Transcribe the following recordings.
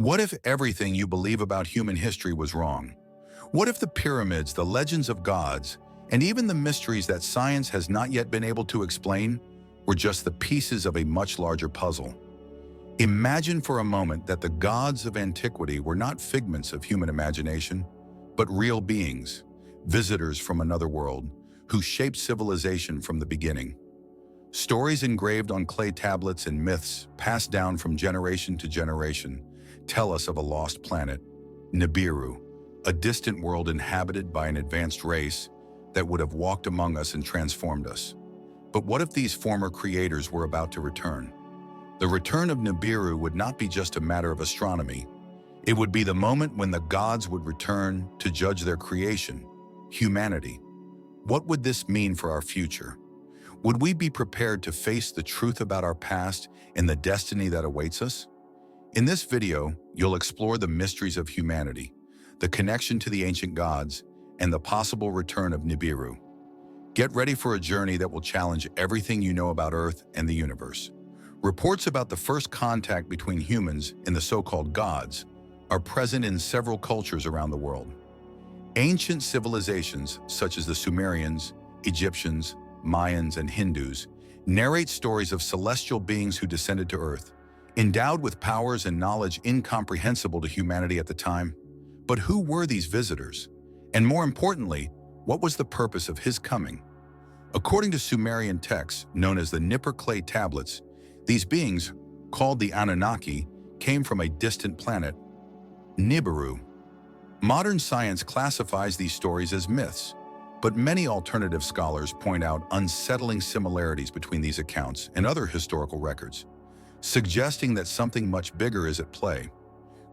What if everything you believe about human history was wrong? What if the pyramids, the legends of gods, and even the mysteries that science has not yet been able to explain were just the pieces of a much larger puzzle? Imagine for a moment that the gods of antiquity were not figments of human imagination, but real beings, visitors from another world, who shaped civilization from the beginning. Stories engraved on clay tablets and myths passed down from generation to generation tell us of a lost planet, Nibiru, a distant world inhabited by an advanced race that would have walked among us and transformed us. But what if these former creators were about to return? The return of Nibiru would not be just a matter of astronomy. It would be the moment when the gods would return to judge their creation, humanity. What would this mean for our future? Would we be prepared to face the truth about our past and the destiny that awaits us? In this video, you'll explore the mysteries of humanity, the connection to the ancient gods, and the possible return of Nibiru. Get ready for a journey that will challenge everything you know about Earth and the universe. Reports about the first contact between humans and the so-called gods are present in several cultures around the world. Ancient civilizations, such as the Sumerians, Egyptians, Mayans, and Hindus, narrate stories of celestial beings who descended to Earth, endowed with powers and knowledge incomprehensible to humanity at the time. But who were these visitors? And more importantly, what was the purpose of his coming? According to Sumerian texts, known as the Nippur clay tablets, these beings, called the Anunnaki, came from a distant planet, Nibiru. Modern science classifies these stories as myths, but many alternative scholars point out unsettling similarities between these accounts and other historical records, suggesting that something much bigger is at play.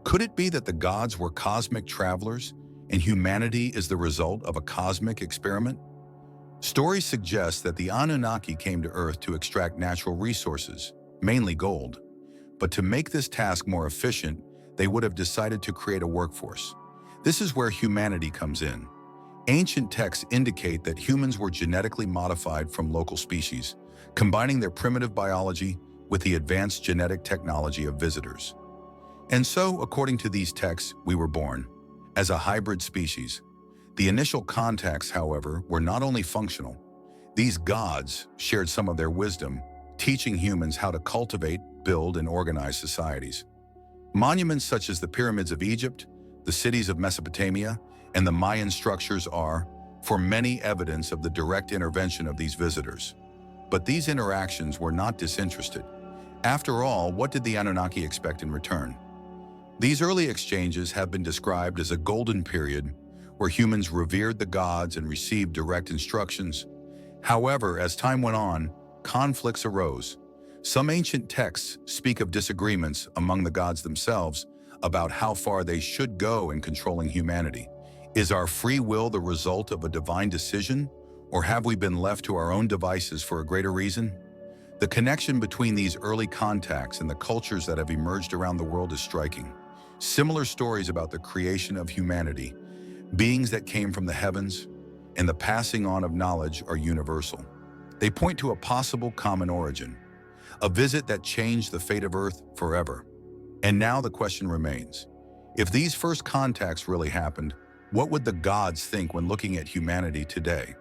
Could it be that the gods were cosmic travelers and humanity is the result of a cosmic experiment? Stories suggest that the Anunnaki came to Earth to extract natural resources, mainly gold. But to make this task more efficient, they would have decided to create a workforce. This is where humanity comes in. Ancient texts indicate that humans were genetically modified from local species, combining their primitive biology with the advanced genetic technology of visitors. And so, according to these texts, we were born as a hybrid species. The initial contacts, however, were not only functional. These gods shared some of their wisdom, teaching humans how to cultivate, build, and organize societies. Monuments such as the pyramids of Egypt, the cities of Mesopotamia, and the Mayan structures are, for many, evidence of the direct intervention of these visitors. But these interactions were not disinterested. After all, what did the Anunnaki expect in return? These early exchanges have been described as a golden period where humans revered the gods and received direct instructions. However, as time went on, conflicts arose. Some ancient texts speak of disagreements among the gods themselves about how far they should go in controlling humanity. Is our free will the result of a divine decision, or have we been left to our own devices for a greater reason? The connection between these early contacts and the cultures that have emerged around the world is striking. Similar stories about the creation of humanity, beings that came from the heavens, and the passing on of knowledge are universal. They point to a possible common origin, a visit that changed the fate of Earth forever. And now the question remains, if these first contacts really happened, what would the gods think when looking at humanity today?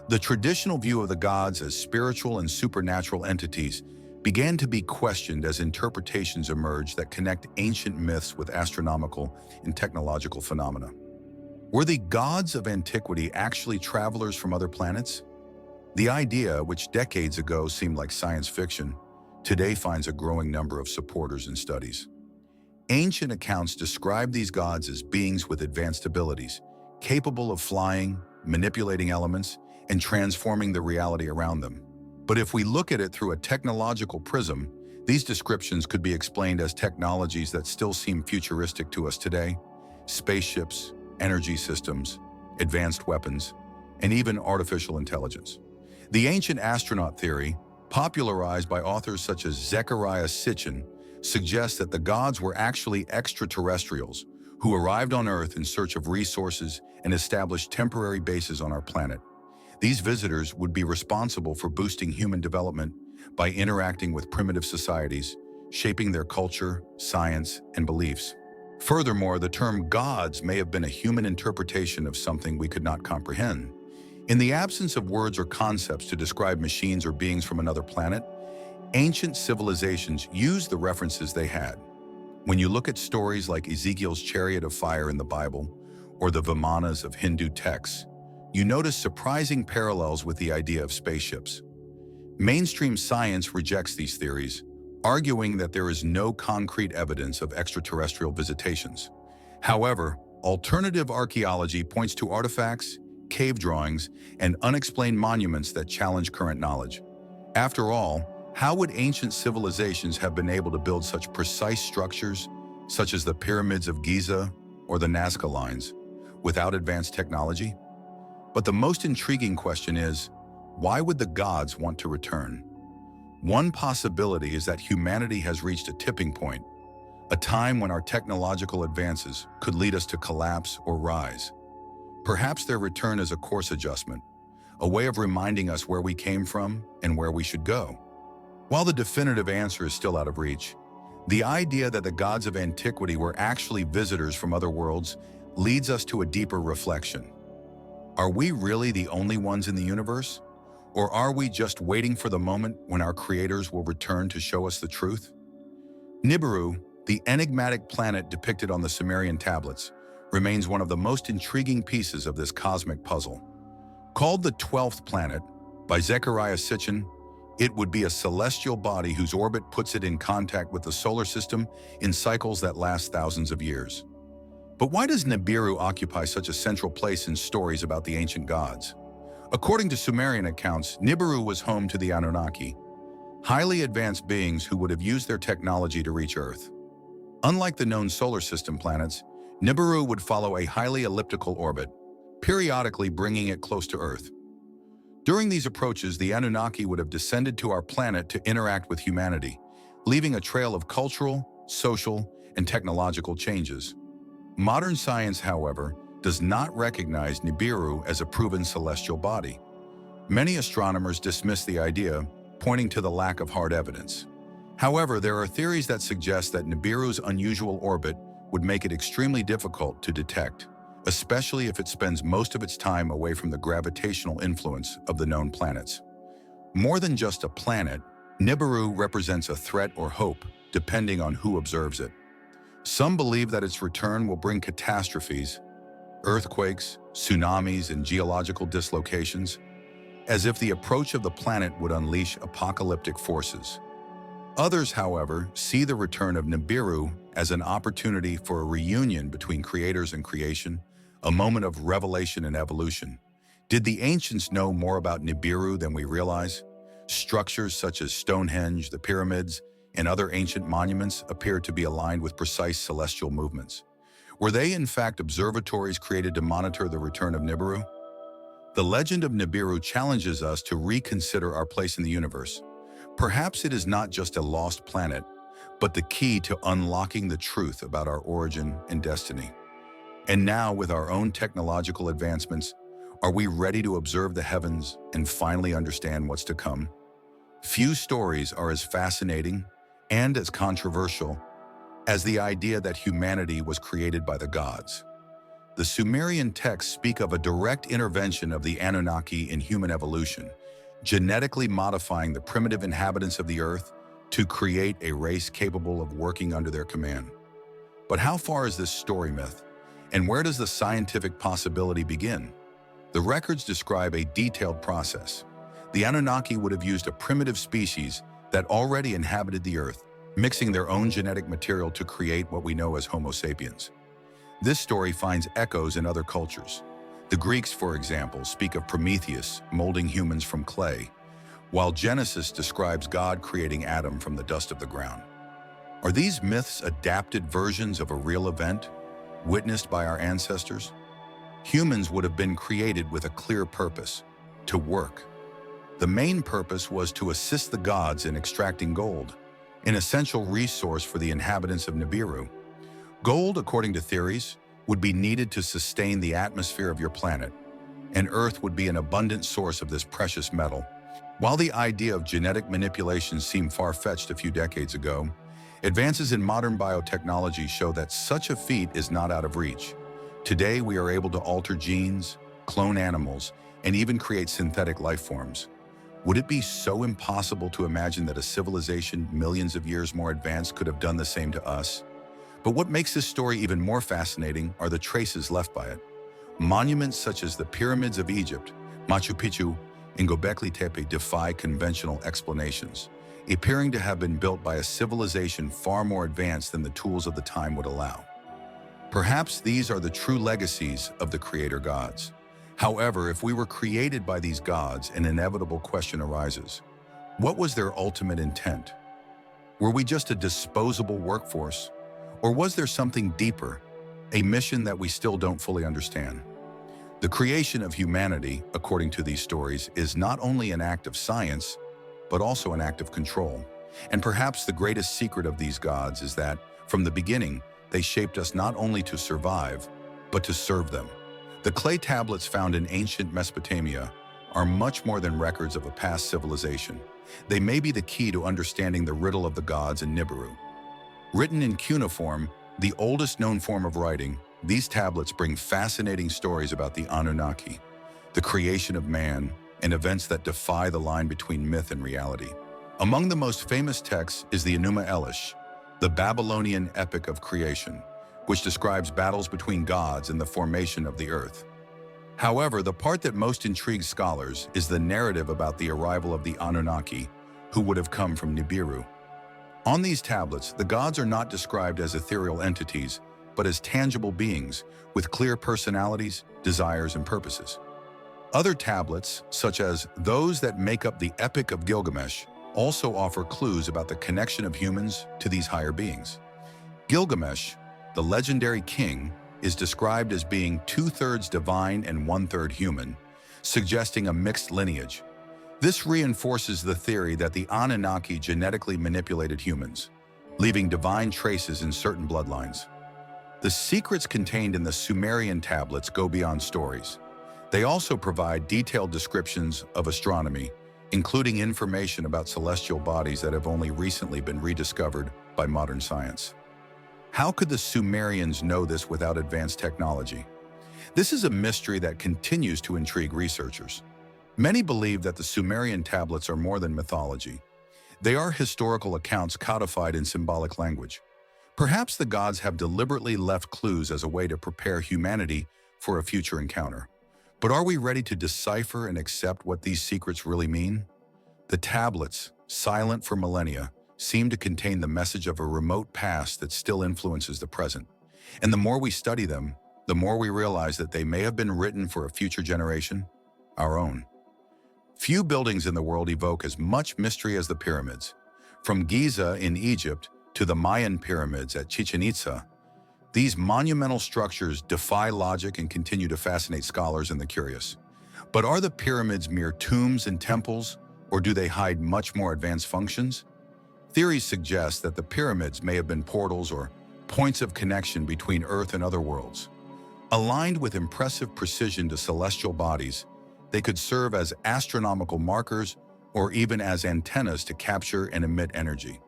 The traditional view of the gods as spiritual and supernatural entities began to be questioned as interpretations emerged that connect ancient myths with astronomical and technological phenomena. Were the gods of antiquity actually travelers from other planets? The idea, which decades ago seemed like science fiction, today finds a growing number of supporters and studies. Ancient accounts describe these gods as beings with advanced abilities, capable of flying, manipulating elements, and transforming the reality around them. But if we look at it through a technological prism, these descriptions could be explained as technologies that still seem futuristic to us today: spaceships, energy systems, advanced weapons, and even artificial intelligence. The ancient astronaut theory, popularized by authors such as Zecharia Sitchin, suggests that the gods were actually extraterrestrials who arrived on Earth in search of resources and established temporary bases on our planet. These visitors would be responsible for boosting human development by interacting with primitive societies, shaping their culture, science, and beliefs. Furthermore, the term gods may have been a human interpretation of something we could not comprehend. In the absence of words or concepts to describe machines or beings from another planet, ancient civilizations used the references they had. When you look at stories like Ezekiel's chariot of fire in the Bible or the Vimanas of Hindu texts, you notice surprising parallels with the idea of spaceships. Mainstream science rejects these theories, arguing that there is no concrete evidence of extraterrestrial visitations. However, alternative archaeology points to artifacts, cave drawings, and unexplained monuments that challenge current knowledge. After all, how would ancient civilizations have been able to build such precise structures, such as the pyramids of Giza or the Nazca lines, without advanced technology? But the most intriguing question is, why would the gods want to return? One possibility is that humanity has reached a tipping point, a time when our technological advances could lead us to collapse or rise. Perhaps their return is a course adjustment, a way of reminding us where we came from and where we should go. While the definitive answer is still out of reach, the idea that the gods of antiquity were actually visitors from other worlds leads us to a deeper reflection. Are we really the only ones in the universe? Or are we just waiting for the moment when our creators will return to show us the truth? Nibiru, the enigmatic planet depicted on the Sumerian tablets, remains one of the most intriguing pieces of this cosmic puzzle. Called the 12th planet by Zecharia Sitchin, it would be a celestial body whose orbit puts it in contact with the solar system in cycles that last thousands of years. But why does Nibiru occupy such a central place in stories about the ancient gods? According to Sumerian accounts, Nibiru was home to the Anunnaki, highly advanced beings who would have used their technology to reach Earth. Unlike the known solar system planets, Nibiru would follow a highly elliptical orbit, periodically bringing it close to Earth. During these approaches, the Anunnaki would have descended to our planet to interact with humanity, leaving a trail of cultural, social, and technological changes. Modern science, however, does not recognize Nibiru as a proven celestial body. Many astronomers dismiss the idea, pointing to the lack of hard evidence. However, there are theories that suggest that Nibiru's unusual orbit would make it extremely difficult to detect, especially if it spends most of its time away from the gravitational influence of the known planets. More than just a planet, Nibiru represents a threat or hope, depending on who observes it. Some believe that its return will bring catastrophes, earthquakes, tsunamis, and geological dislocations, as if the approach of the planet would unleash apocalyptic forces. Others, however, see the return of Nibiru as an opportunity for a reunion between creators and creation, a moment of revelation and evolution. Did the ancients know more about Nibiru than we realize? Structures such as Stonehenge, the pyramids, and other ancient monuments appear to be aligned with precise celestial movements. Were they, in fact, observatories created to monitor the return of Nibiru? The legend of Nibiru challenges us to reconsider our place in the universe. Perhaps it is not just a lost planet, but the key to unlocking the truth about our origin and destiny. And now, with our own technological advancements, are we ready to observe the heavens and finally understand what's to come? Few stories are as fascinating and as controversial as the idea that humanity was created by the gods. The Sumerian texts speak of a direct intervention of the Anunnaki in human evolution, genetically modifying the primitive inhabitants of the earth to create a race capable of working under their command. But how far is this story myth, and where does the scientific possibility begin? The records describe a detailed process. The Anunnaki would have used a primitive species that already inhabited the earth, mixing their own genetic material to create what we know as Homo sapiens. This story finds echoes in other cultures. The Greeks, for example, speak of Prometheus molding humans from clay, while Genesis describes God creating Adam from the dust of the ground. Are these myths adapted versions of a real event, witnessed by our ancestors? Humans would have been created with a clear purpose: to work. The main purpose was to assist the gods in extracting gold, an essential resource for the inhabitants of Nibiru. Gold, according to theories, would be needed to sustain the atmosphere of your planet, and Earth would be an abundant source of this precious metal. While the idea of genetic manipulation seemed far-fetched a few decades ago, Advances in modern biotechnology show that such a feat is not out of reach. Today, we are able to alter genes, clone animals, and even create synthetic life forms. Would it be so impossible to imagine that a civilization millions of years more advanced could have done the same to us? But what makes this story even more fascinating are the traces left by it. Monuments such as the pyramids of Egypt, Machu Picchu, and Göbekli Tepe defy conventional explanations, appearing to have been built by a civilization far more advanced than the tools of the time would allow. Perhaps these are the true legacies of the creator gods. However, if we were created by these gods, an inevitable question arises. What was their ultimate intent? Were we just a disposable workforce? Or was there something deeper, a mission that we still don't fully understand? The creation of humanity, according to these stories, is not only an act of science, but also an act of control. And perhaps the greatest secret of these gods is that, from the beginning, they shaped us not only to survive, but to serve them. The clay tablets found in ancient Mesopotamia are much more than records of a past civilization. They may be the key to understanding the riddle of the gods in Nibiru. Written in cuneiform, the oldest known form of writing, these tablets bring fascinating stories about the Anunnaki, the creation of man, and events that defy the line between myth and reality. Among the most famous texts is the Enuma Elish, the Babylonian epic of creation, which describes battles between gods and the formation of the earth. However, the part that most intrigues scholars is the narrative about the arrival of the Anunnaki, who would have come from Nibiru. On these tablets, the gods are not described as ethereal entities, but as tangible beings with clear personalities, desires, and purposes. Other tablets, such as those that make up the Epic of Gilgamesh, also offer clues about the connection of humans to these higher beings. Gilgamesh, the legendary king, is described as being 2/3 divine and 1/3 human, suggesting a mixed lineage. This reinforces the theory that the Anunnaki genetically manipulated humans, leaving divine traces in certain bloodlines. The secrets contained in the Sumerian tablets go beyond stories. They also provide detailed descriptions of astronomy, including information about celestial bodies that have only recently been rediscovered by modern science. How could the Sumerians know this without advanced technology? This is a mystery that continues to intrigue researchers. Many believe that the Sumerian tablets are more than mythology. They are historical accounts codified in symbolic language. Perhaps the gods have deliberately left clues as a way to prepare humanity for a future encounter. But are we ready to decipher and accept what these secrets really mean? The tablets, silent for millennia, seem to contain the message of a remote past that still influences the present. And the more we study them, the more we realize that they may have been written for a future generation, our own. Few buildings in the world evoke as much mystery as the pyramids. From Giza in Egypt to the Mayan pyramids at Chichen Itza, these monumental structures defy logic and continue to fascinate scholars and the curious. But are the pyramids mere tombs and temples, or do they hide much more advanced functions? Theories suggest that the pyramids may have been portals or points of connection between Earth and other worlds. Aligned with impressive precision to celestial bodies, they could serve as astronomical markers or even as antennas to capture and emit energy.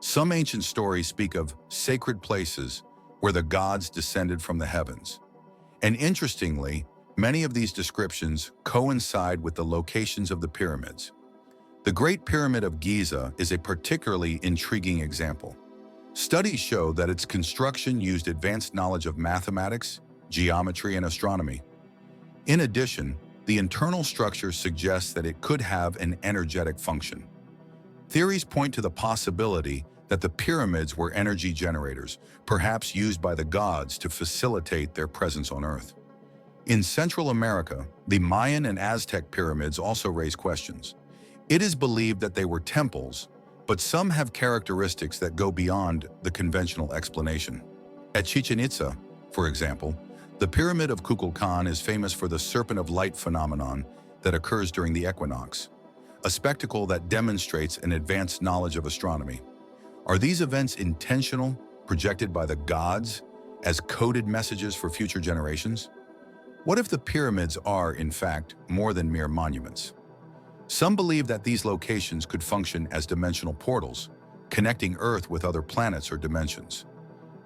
Some ancient stories speak of sacred places where the gods descended from the heavens. And interestingly, many of these descriptions coincide with the locations of the pyramids. The Great Pyramid of Giza is a particularly intriguing example. Studies show that its construction used advanced knowledge of mathematics, geometry, and astronomy. In addition, the internal structure suggests that it could have an energetic function. Theories point to the possibility that the pyramids were energy generators, perhaps used by the gods to facilitate their presence on Earth. In Central America, the Mayan and Aztec pyramids also raise questions. It is believed that they were temples, but some have characteristics that go beyond the conventional explanation. At Chichen Itza, for example, the Pyramid of Kukulkan is famous for the Serpent of Light phenomenon that occurs during the equinox, a spectacle that demonstrates an advanced knowledge of astronomy. Are these events intentional, projected by the gods, as coded messages for future generations? What if the pyramids are, in fact, more than mere monuments? Some believe that these locations could function as dimensional portals, connecting Earth with other planets or dimensions.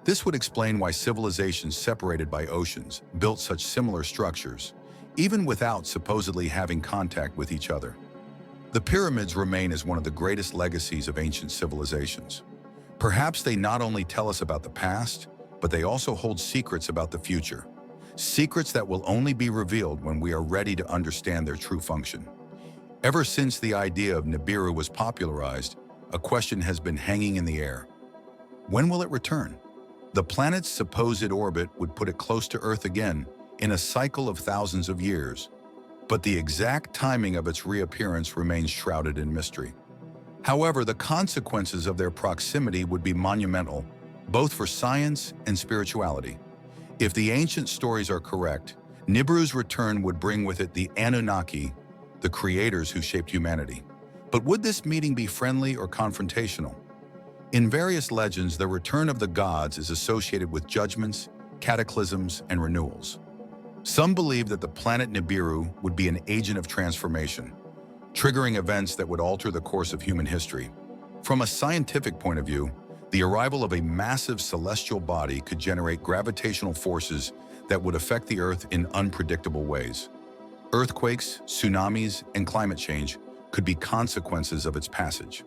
This would explain why civilizations separated by oceans built such similar structures, even without supposedly having contact with each other. The pyramids remain as one of the greatest legacies of ancient civilizations. Perhaps they not only tell us about the past, but they also hold secrets about the future. Secrets that will only be revealed when we are ready to understand their true function. Ever since the idea of Nibiru was popularized, a question has been hanging in the air. When will it return? The planet's supposed orbit would put it close to Earth again in a cycle of thousands of years, but the exact timing of its reappearance remains shrouded in mystery. However, the consequences of their proximity would be monumental, both for science and spirituality. If the ancient stories are correct, Nibiru's return would bring with it the Anunnaki, the creators who shaped humanity. But would this meeting be friendly or confrontational? In various legends, the return of the gods is associated with judgments, cataclysms, and renewals. Some believe that the planet Nibiru would be an agent of transformation, triggering events that would alter the course of human history. From a scientific point of view, the arrival of a massive celestial body could generate gravitational forces that would affect the Earth in unpredictable ways. Earthquakes, tsunamis, and climate change could be consequences of its passage.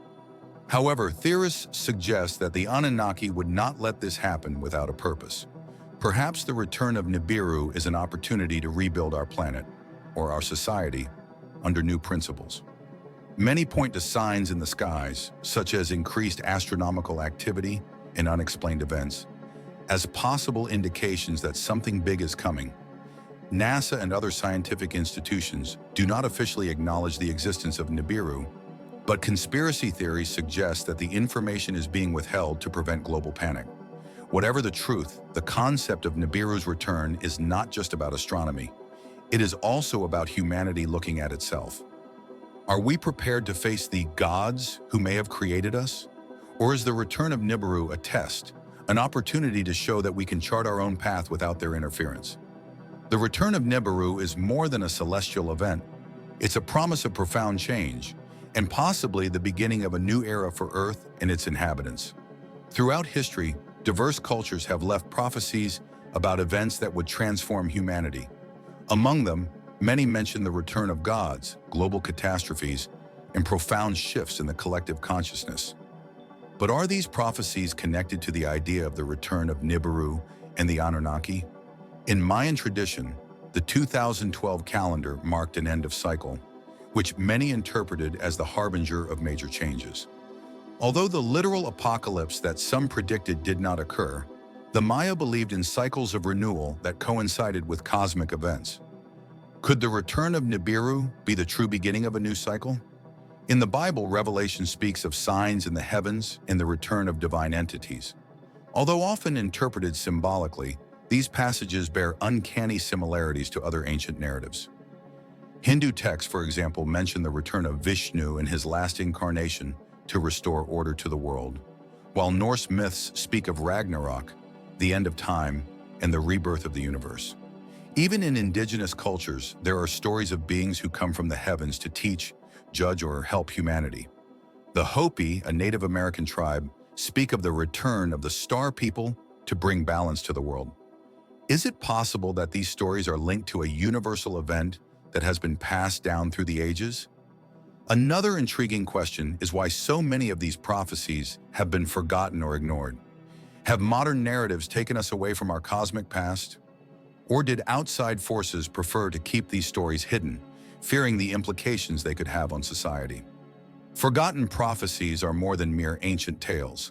However, theorists suggest that the Anunnaki would not let this happen without a purpose. Perhaps the return of Nibiru is an opportunity to rebuild our planet, or our society, under new principles. Many point to signs in the skies, such as increased astronomical activity and unexplained events, as possible indications that something big is coming. NASA and other scientific institutions do not officially acknowledge the existence of Nibiru, but conspiracy theories suggest that the information is being withheld to prevent global panic. Whatever the truth, the concept of Nibiru's return is not just about astronomy. It is also about humanity looking at itself. Are we prepared to face the gods who may have created us? Or is the return of Nibiru a test, an opportunity to show that we can chart our own path without their interference? The return of Nibiru is more than a celestial event. It's a promise of profound change, and possibly the beginning of a new era for Earth and its inhabitants. Throughout history, diverse cultures have left prophecies about events that would transform humanity. Among them, many mention the return of gods, global catastrophes, and profound shifts in the collective consciousness. But are these prophecies connected to the idea of the return of Nibiru and the Anunnaki? In Mayan tradition, the 2012 calendar marked an end of cycle, which many interpreted as the harbinger of major changes. Although the literal apocalypse that some predicted did not occur, the Maya believed in cycles of renewal that coincided with cosmic events. Could the return of Nibiru be the true beginning of a new cycle? In the Bible, Revelation speaks of signs in the heavens and the return of divine entities. Although often interpreted symbolically, these passages bear uncanny similarities to other ancient narratives. Hindu texts, for example, mention the return of Vishnu in his last incarnation to restore order to the world, while Norse myths speak of Ragnarok, the end of time, and the rebirth of the universe. Even in indigenous cultures, there are stories of beings who come from the heavens to teach, judge, or help humanity. The Hopi, a Native American tribe, speak of the return of the star people to bring balance to the world. Is it possible that these stories are linked to a universal event that has been passed down through the ages? Another intriguing question is why so many of these prophecies have been forgotten or ignored. Have modern narratives taken us away from our cosmic past? Or did outside forces prefer to keep these stories hidden, fearing the implications they could have on society? Forgotten prophecies are more than mere ancient tales.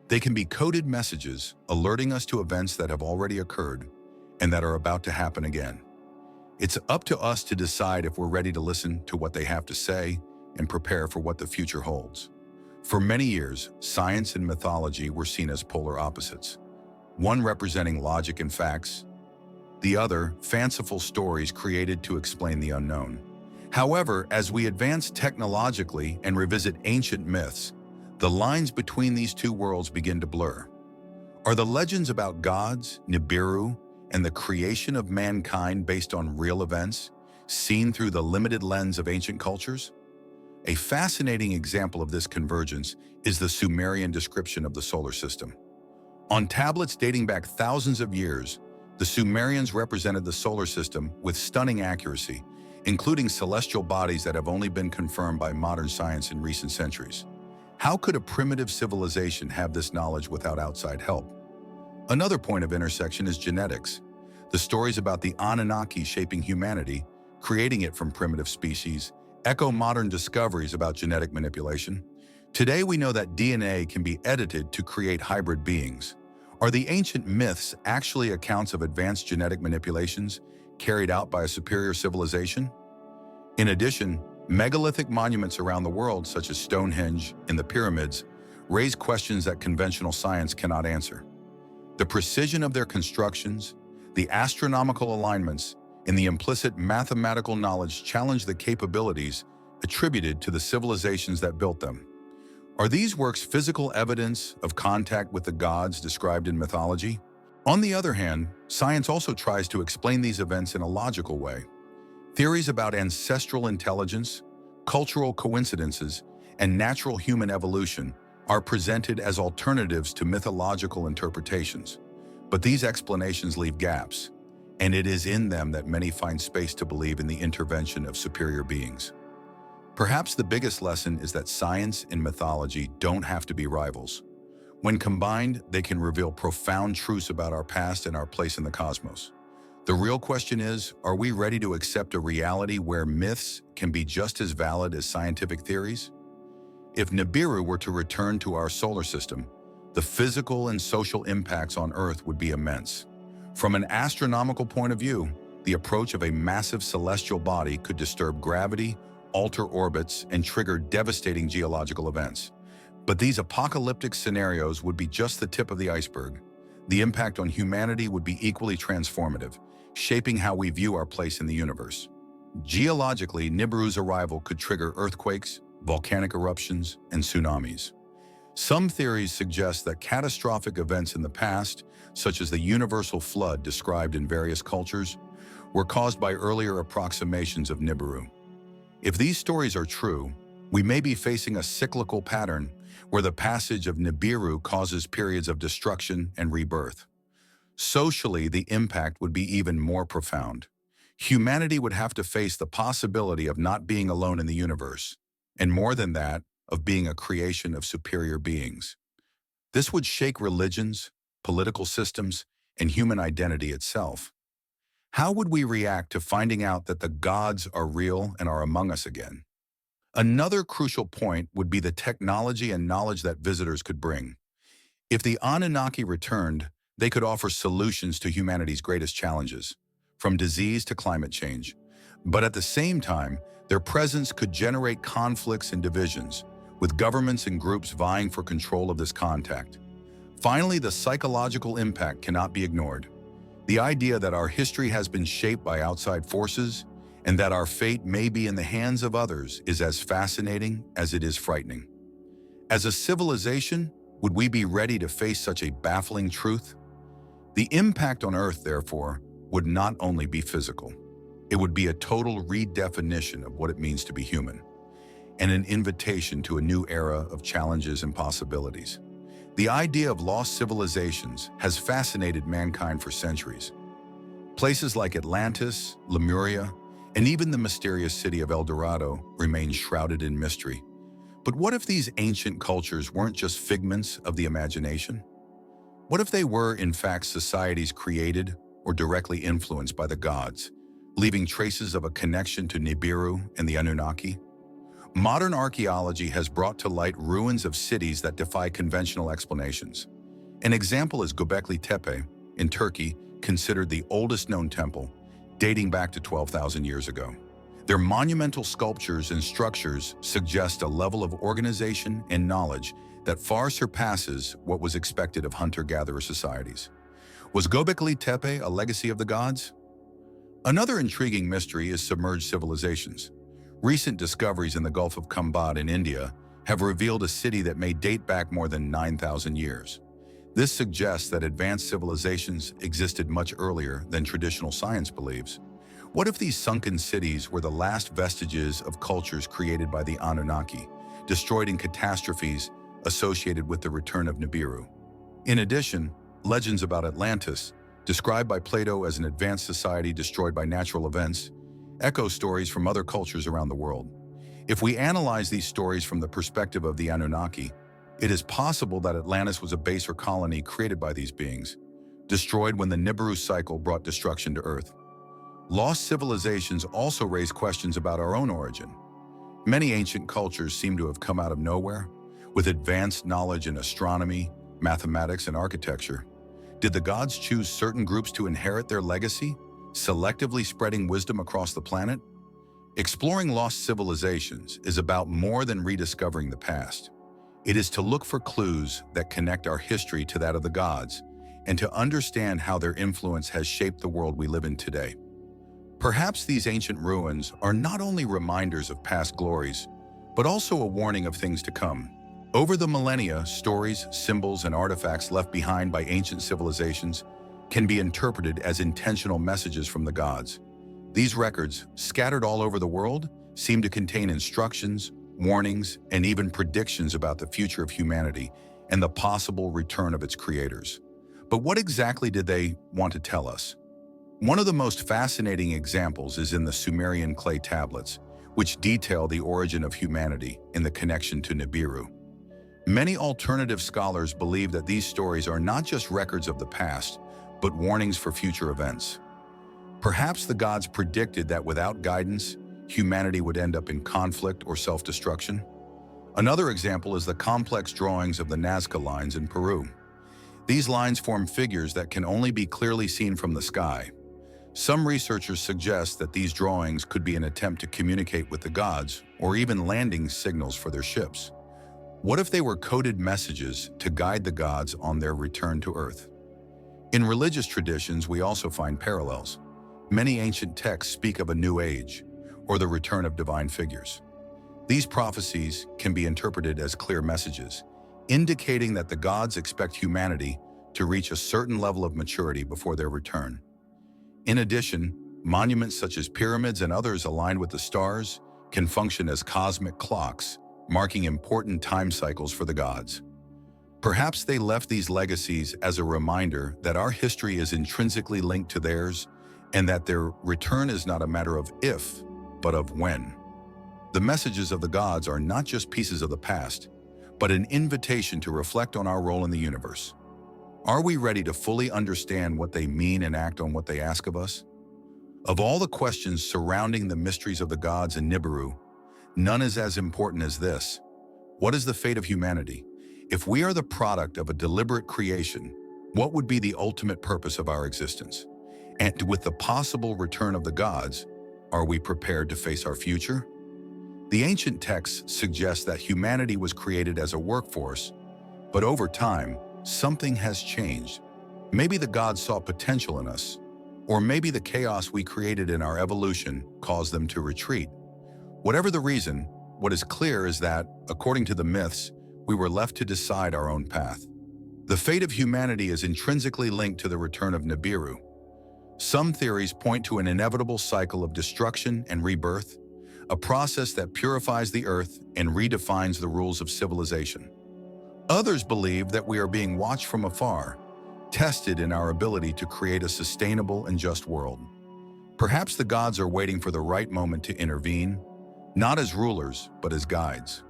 They can be coded messages alerting us to events that have already occurred and that are about to happen again. It's up to us to decide if we're ready to listen to what they have to say and prepare for what the future holds. For many years, science and mythology were seen as polar opposites, one representing logic and facts, the other fanciful stories created to explain the unknown. However, as we advance technologically and revisit ancient myths, the lines between these two worlds begin to blur. Are the legends about gods, Nibiru, and the creation of mankind based on real events, seen through the limited lens of ancient cultures? A fascinating example of this convergence is the Sumerian description of the solar system. On tablets dating back thousands of years, the Sumerians represented the solar system with stunning accuracy, including celestial bodies that have only been confirmed by modern science in recent centuries. How could a primitive civilization have this knowledge without outside help? Another point of intersection is genetics. The stories about the Anunnaki shaping humanity, creating it from primitive species, echo modern discoveries about genetic manipulation. Today we know that DNA can be edited to create hybrid beings. Are the ancient myths actually accounts of advanced genetic manipulations carried out by a superior civilization? In addition, megalithic monuments around the world, such as Stonehenge and the pyramids, raise questions that conventional science cannot answer. The precision of their constructions, the astronomical alignments, and the implicit mathematical knowledge challenge the capabilities attributed to the civilizations that built them. Are these works physical evidence of contact with the gods described in mythology? On the other hand, science also tries to explain these events in a logical way. Theories about ancestral intelligence, cultural coincidences, and natural human evolution are presented as alternatives to mythological interpretations. But these explanations leave gaps, and it is in them that many find space to believe in the intervention of superior beings. Perhaps the biggest lesson is that science and mythology don't have to be rivals. When combined, they can reveal profound truths about our past and our place in the cosmos. The real question is, are we ready to accept a reality where myths can be just as valid as scientific theories? If Nibiru were to return to our solar system, the physical and social impacts on Earth would be immense. From an astronomical point of view, the approach of a massive celestial body could disturb gravity, alter orbits, and trigger devastating geological events. But these apocalyptic scenarios would be just the tip of the iceberg. The impact on humanity would be equally transformative, shaping how we view our place in the universe. Geologically, Nibiru's arrival could trigger earthquakes, volcanic eruptions, and tsunamis. Some theories suggest that catastrophic events in the past, such as the universal flood described in various cultures, were caused by earlier approximations of Nibiru. If these stories are true, we may be facing a cyclical pattern where the passage of Nibiru causes periods of destruction and rebirth. Socially, the impact would be even more profound. Humanity would have to face the possibility of not being alone in the universe, and more than that, of being a creation of superior beings. This would shake religions, political systems, and human identity itself. How would we react to finding out that the gods are real and are among us again? Another crucial point would be the technology and knowledge that visitors could bring. If the Anunnaki returned, they could offer solutions to humanity's greatest challenges, from disease to climate change. But at the same time, their presence could generate conflicts and divisions, with governments and groups vying for control of this contact. Finally, the psychological impact cannot be ignored. The idea that our history has been shaped by outside forces and that our fate may be in the hands of others is as fascinating as it is frightening. As a civilization, would we be ready to face such a baffling truth? The impact on Earth, therefore, would not only be physical. It would be a total redefinition of what it means to be human, and an invitation to a new era of challenges and possibilities. The idea of lost civilizations has fascinated mankind for centuries. Places like Atlantis, Lemuria, and even the mysterious city of El Dorado remain shrouded in mystery. But what if these ancient cultures weren't just figments of the imagination? What if they were, in fact, societies created or directly influenced by the gods, leaving traces of a connection to Nibiru and the Anunnaki? Modern archaeology has brought to light ruins of cities that defy conventional explanations. An example is Göbekli Tepe in Turkey, considered the oldest known temple, dating back to 12,000 years ago. Their monumental sculptures and structures suggest a level of organization and knowledge that far surpasses what was expected of hunter-gatherer societies. Was Göbekli Tepe a legacy of the gods? Another intriguing mystery is submerged civilizations. Recent discoveries in the Gulf of Kambad in India have revealed a city that may date back more than 9,000 years. This suggests that advanced civilizations existed much earlier than traditional science believes. What if these sunken cities were the last vestiges of cultures created by the Anunnaki, destroyed in catastrophes associated with the return of Nibiru? In addition, legends about Atlantis, described by Plato as an advanced society destroyed by natural events, echo stories from other cultures around the world. If we analyze these stories from the perspective of the Anunnaki, it is possible that Atlantis was a base or colony created by these beings, destroyed when the Nibiru cycle brought destruction to Earth. Lost civilizations also raise questions about our own origin. Many ancient cultures seem to have come out of nowhere, with advanced knowledge in astronomy, mathematics, and architecture. Did the gods choose certain groups to inherit their legacy, selectively spreading wisdom across the planet? Exploring lost civilizations is about more than rediscovering the past. It is to look for clues that connect our history to that of the gods, and to understand how their influence has shaped the world we live in today. Perhaps these ancient ruins are not only reminders of past glories, but also a warning of things to come. Over the millennia, stories, symbols, and artifacts left behind by ancient civilizations can be interpreted as intentional messages from the gods. These records, scattered all over the world, seem to contain instructions, warnings, and even predictions about the future of humanity and the possible return of its creators. But what exactly did they want to tell us? One of the most fascinating examples is in the Sumerian clay tablets, which detail the origin of humanity and the connection to Nibiru. Many alternative scholars believe that these stories are not just records of the past, but warnings for future events. Perhaps the gods predicted that without guidance, humanity would end up in conflict or self-destruction. Another example is the complex drawings of the Nazca lines in Peru. These lines form figures that can only be clearly seen from the sky. Some researchers suggest that these drawings could be an attempt to communicate with the gods or even landing signals for their ships. What if they were coded messages to guide the gods on their return to Earth? In religious traditions, we also find parallels. Many ancient texts speak of a new age or the return of divine figures. These prophecies can be interpreted as clear messages, indicating that the gods expect humanity to reach a certain level of maturity before their return. In addition, monuments such as pyramids and others aligned with the stars can function as cosmic clocks, marking important time cycles for the gods. Perhaps they left these legacies as a reminder that our history is intrinsically linked to theirs, and that their return is not a matter of if, but of when. The messages of the gods are not just pieces of the past, but an invitation to reflect on our role in the universe. Are we ready to fully understand what they mean and act on what they ask of us? Of all the questions surrounding the mysteries of the gods in Nibiru, none is as important as this. What is the fate of humanity? If we are the product of a deliberate creation, what would be the ultimate purpose of our existence? And with the possible return of the gods, are we prepared to face our future? The ancient texts suggest that humanity was created as a workforce, but over time, something has changed. Maybe the gods saw potential in us, or maybe the chaos we created in our evolution caused them to retreat. Whatever the reason, what is clear is that, according to the myths, we were left to decide our own path. The fate of humanity is intrinsically linked to the return of Nibiru. Some theories point to an inevitable cycle of destruction and rebirth, a process that purifies the earth and redefines the rules of civilization. Others believe that we are being watched from afar, tested in our ability to create a sustainable and just world. Perhaps the gods are waiting for the right moment to intervene, not as rulers, but as guides.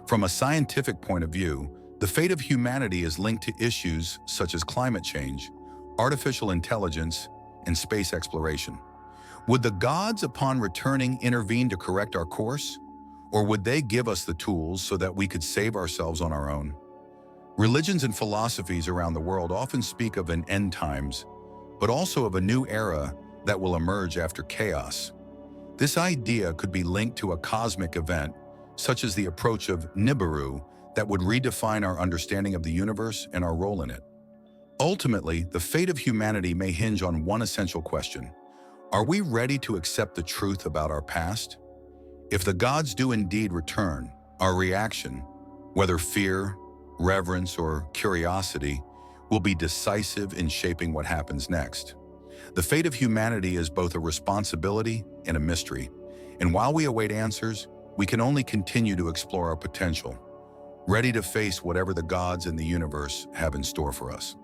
From a scientific point of view, the fate of humanity is linked to issues such as climate change, artificial intelligence, and space exploration. Would the gods, upon returning, intervene to correct our course? Or would they give us the tools so that we could save ourselves on our own? Religions and philosophies around the world often speak of an end times, but also of a new era that will emerge after chaos. This idea could be linked to a cosmic event, such as the approach of Nibiru, that would redefine our understanding of the universe and our role in it. Ultimately, the fate of humanity may hinge on one essential question. Are we ready to accept the truth about our past? If the gods do indeed return, our reaction, whether fear, reverence, or curiosity, will be decisive in shaping what happens next. The fate of humanity is both a responsibility and a mystery, and while we await answers, we can only continue to explore our potential, ready to face whatever the gods and the universe have in store for us.